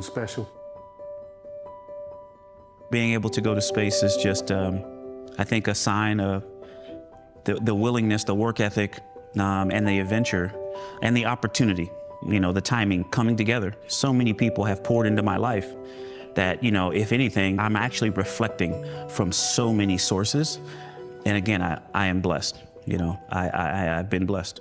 special. Being able to go to space is just, I think, a sign of the willingness, the work ethic, and the adventure, and the opportunity, you know, the timing coming together. So many people have poured into my life that, you know, if anything, I'm actually reflecting from so many sources. And again, I am blessed, you know, I've been blessed.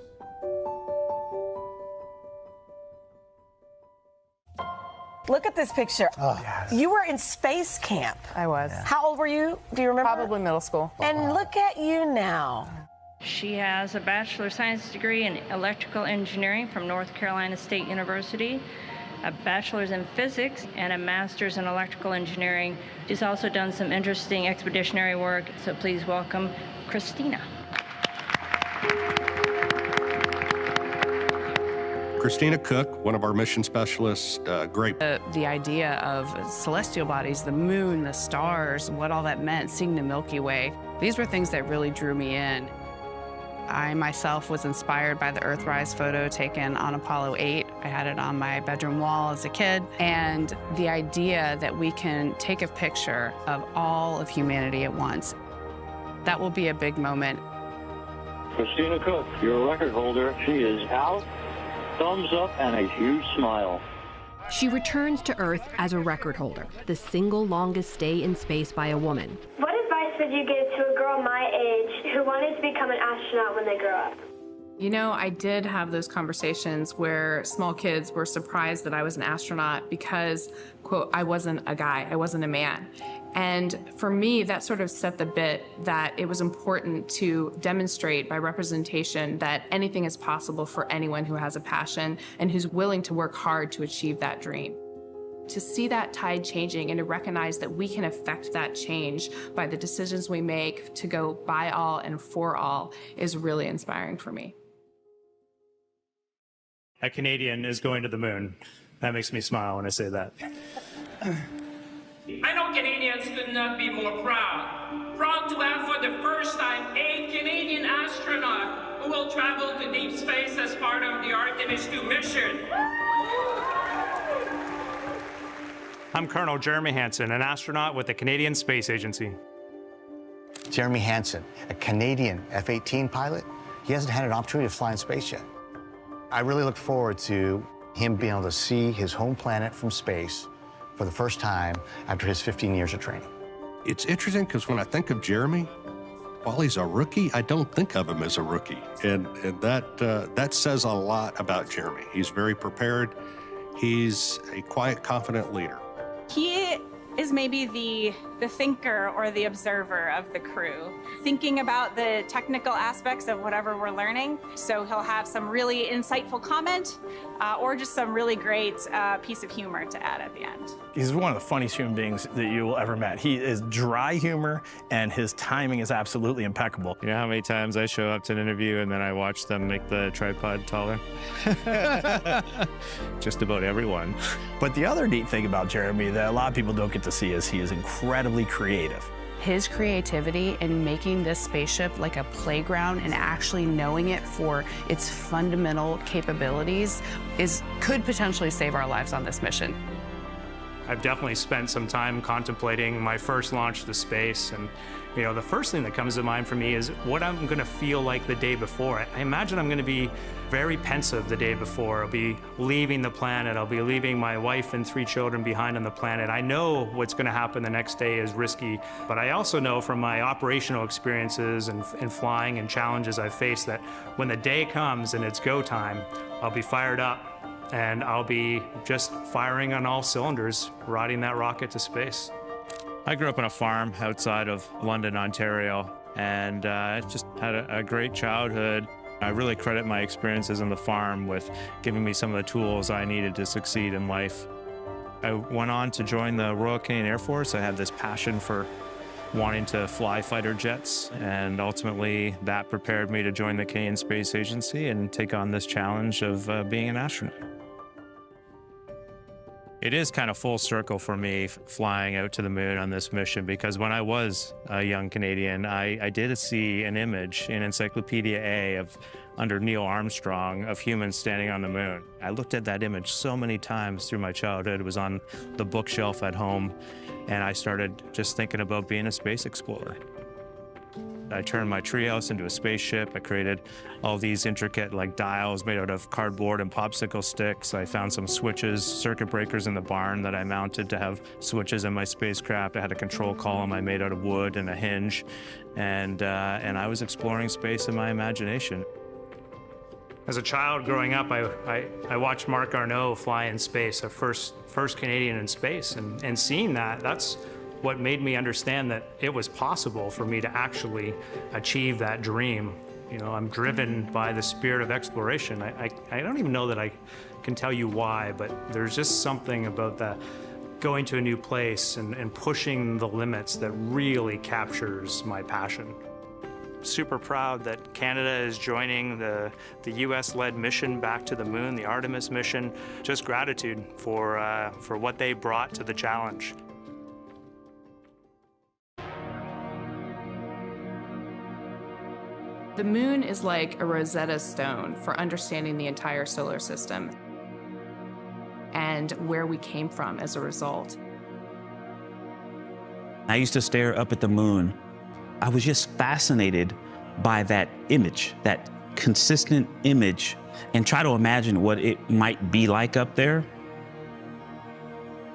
Look at this picture. Oh, yes. You were in space camp. I was. How old were you? Do you remember? Probably middle school. And look at you now. She has a Bachelor of Science degree in Electrical Engineering from North Carolina State University, a Bachelor's in Physics, and a Master's in Electrical Engineering. She's also done some interesting expeditionary work, so please welcome Christina. Christina Koch, one of our mission specialists, great. The idea of celestial bodies, the moon, the stars, what all that meant, seeing the Milky Way, these were things that really drew me in. I myself was inspired by the Earthrise photo taken on Apollo 8. I had it on my bedroom wall as a kid. And the idea that we can take a picture of all of humanity at once, that will be a big moment. Christina Koch, your record holder, she is out. Thumbs up and a huge smile. She returns to Earth as a record holder, the single longest stay in space by a woman. What advice would you give to a girl my age who wanted to become an astronaut when they grow up? You know, I did have those conversations where small kids were surprised that I was an astronaut because, quote, I wasn't a guy, I wasn't a man. And for me, that sort of set the bit that it was important to demonstrate by representation that anything is possible for anyone who has a passion and who's willing to work hard to achieve that dream. To see that tide changing and to recognize that we can affect that change by the decisions we make to go by all and for all is really inspiring for me. A Canadian is going to the moon. That makes me smile when I say that. I know Canadians could not be more proud. Proud to have for the first time a Canadian astronaut who will travel to deep space as part of the Artemis II mission. I'm Colonel Jeremy Hansen, an astronaut with the Canadian Space Agency. Jeremy Hansen, a Canadian F-18 pilot. He hasn't had an opportunity to fly in space yet. I really look forward to him being able to see his home planet from space for the first time after his 15 years of training. It's interesting because when I think of Jeremy, while he's a rookie, I don't think of him as a rookie. And that says a lot about Jeremy. He's very prepared. He's a quiet, confident leader. He is maybe the thinker or the observer of the crew, thinking about the technical aspects of whatever we're learning. So he'll have some really insightful comment or just some really great piece of humor to add at the end. He's one of the funniest human beings that you will ever met. He is dry humor and his timing is absolutely impeccable. You know how many times I show up to an interview and then I watch them make the tripod taller? Just about everyone. But the other neat thing about Jeremy that a lot of people don't get to see is he is incredibly creative. His creativity in making this spaceship like a playground and actually knowing it for its fundamental capabilities could potentially save our lives on this mission. I've definitely spent some time contemplating my first launch to space, and you know, the first thing that comes to mind for me is what I'm going to feel like the day before. I imagine I'm going to be very pensive the day before. I'll be leaving the planet. I'll be leaving my wife and 3 children behind on the planet. I know what's going to happen the next day is risky, but I also know from my operational experiences and flying and challenges I've faced that when the day comes and it's go time, I'll be fired up and I'll be just firing on all cylinders, riding that rocket to space. I grew up on a farm outside of London, Ontario, and just had a great childhood. I really credit my experiences on the farm with giving me some of the tools I needed to succeed in life. I went on to join the Royal Canadian Air Force. I had this passion for wanting to fly fighter jets, and ultimately that prepared me to join the Canadian Space Agency and take on this challenge of being an astronaut. It is kind of full circle for me flying out to the moon on this mission, because when I was a young Canadian, I did see an image in Encyclopedia A under Neil Armstrong of humans standing on the moon. I looked at that image so many times through my childhood. It was on the bookshelf at home, and I started just thinking about being a space explorer. I turned my treehouse into a spaceship. I created all these intricate dials made out of cardboard and popsicle sticks. I found some switches, circuit breakers in the barn that I mounted to have switches in my spacecraft. I had a control column I made out of wood and a hinge. And I was exploring space in my imagination. As a child growing up, I watched Marc Garneau fly in space, a first Canadian in space. And seeing that's what made me understand that it was possible for me to actually achieve that dream. You know, I'm driven by the spirit of exploration. I don't even know that I can tell you why, but there's just something about that going to a new place and pushing the limits that really captures my passion. Super proud that Canada is joining the US-led mission back to the moon, the Artemis mission. Just gratitude for what they brought to the challenge. The moon is like a Rosetta Stone for understanding the entire solar system and where we came from as a result. I used to stare up at the moon. I was just fascinated by that image, that consistent image, and try to imagine what it might be like up there.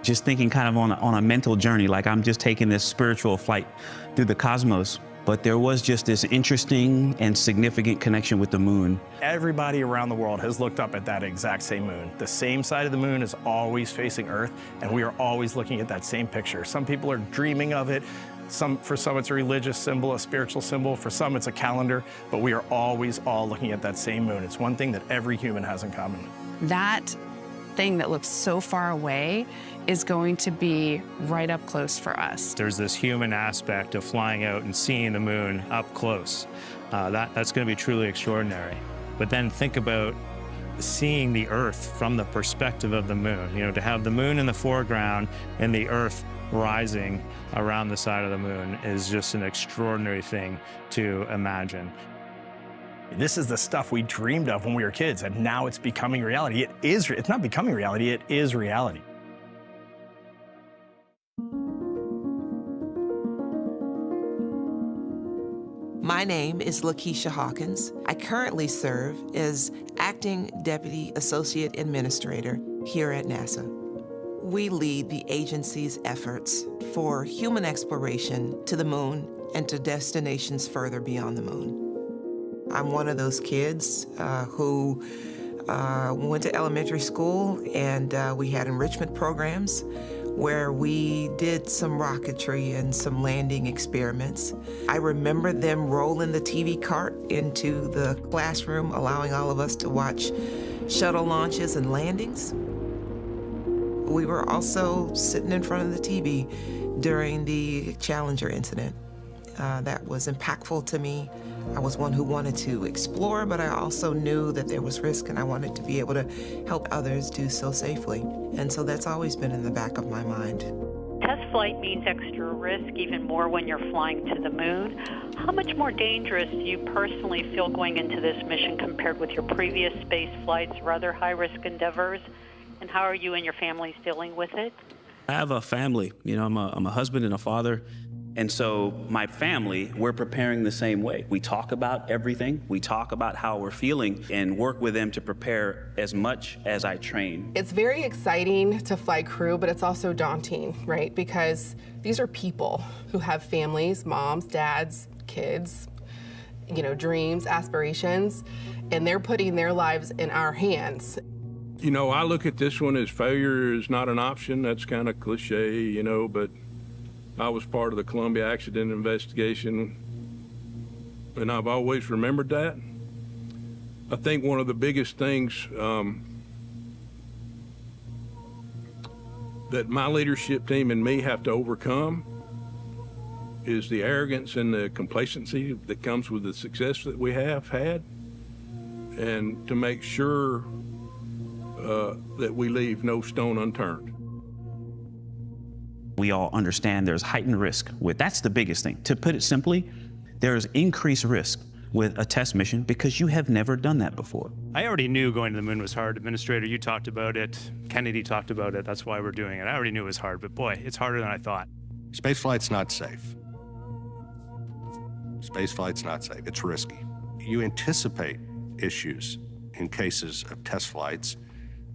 Just thinking kind of on a mental journey, like I'm just taking this spiritual flight through the cosmos. But there was just this interesting and significant connection with the moon. Everybody around the world has looked up at that exact same moon. The same side of the moon is always facing Earth, and we are always looking at that same picture. Some people are dreaming of it. For some it's a religious symbol, a spiritual symbol. For some it's a calendar, but we are always all looking at that same moon. It's one thing that every human has in common. That thing that looks so far away is going to be right up close for us. There's this human aspect of flying out and seeing the moon up close. That's going to be truly extraordinary. But then think about seeing the Earth from the perspective of the moon. You know, to have the moon in the foreground and the Earth rising around the side of the moon is just an extraordinary thing to imagine. This is the stuff we dreamed of when we were kids, and now it's becoming reality. It's not becoming reality, it is reality. My name is Lakeisha Hawkins. I currently serve as Acting Deputy Associate Administrator here at NASA. We lead the agency's efforts for human exploration to the moon and to destinations further beyond the moon. I'm one of those kids who went to elementary school, and we had enrichment programs where we did some rocketry and some landing experiments. I remember them rolling the TV cart into the classroom, allowing all of us to watch shuttle launches and landings. We were also sitting in front of the TV during the Challenger incident. That was impactful to me. I was one who wanted to explore, but I also knew that there was risk, and I wanted to be able to help others do so safely. And so that's always been in the back of my mind. Test flight means extra risk, even more when you're flying to the moon. How much more dangerous do you personally feel going into this mission compared with your previous space flights or other high-risk endeavors? And how are you and your families dealing with it? I have a family. You know, I'm a husband and a father. And so my family, we're preparing the same way. We talk about everything. We talk about how we're feeling and work with them to prepare as much as I train. It's very exciting to fly crew, but it's also daunting, right? Because these are people who have families, moms, dads, kids, you know, dreams, aspirations, and they're putting their lives in our hands. You know, I look at this one as failure is not an option. That's kind of cliche, you know, but I was part of the Columbia accident investigation, and I've always remembered that. I think one of the biggest things that my leadership team and me have to overcome is the arrogance and the complacency that comes with the success that we have had, and to make sure that we leave no stone unturned. We all understand there's heightened risk with, that's the biggest thing. To put it simply, there's increased risk with a test mission because you have never done that before. I already knew going to the moon was hard. Administrator, you talked about it. Kennedy talked about it. That's why we're doing it. I already knew it was hard, but boy, it's harder than I thought. Spaceflight's not safe. Spaceflight's not safe. It's risky. You anticipate issues in cases of test flights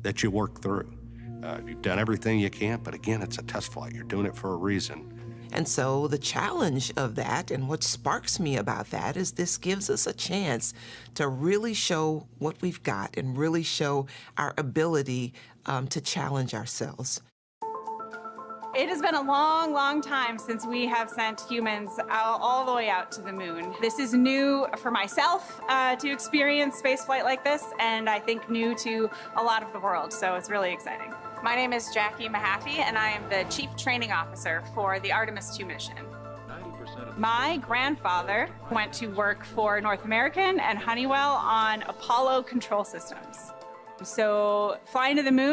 that you work through. You've done everything you can, but again, it's a test flight. You're doing it for a reason. And so the challenge of that, and what sparks me about that, is this gives us a chance to really show what we've got and really show our ability to challenge ourselves. It has been a long, long time since we have sent humans all the way out to the moon. This is new for myself to experience spaceflight like this, and I think new to a lot of the world, so it's really exciting. My name is Jackie Mahaffey, and I am the Chief Training Officer for the Artemis II mission. My grandfather went to work for North American and Honeywell on Apollo control systems. So flying to the moon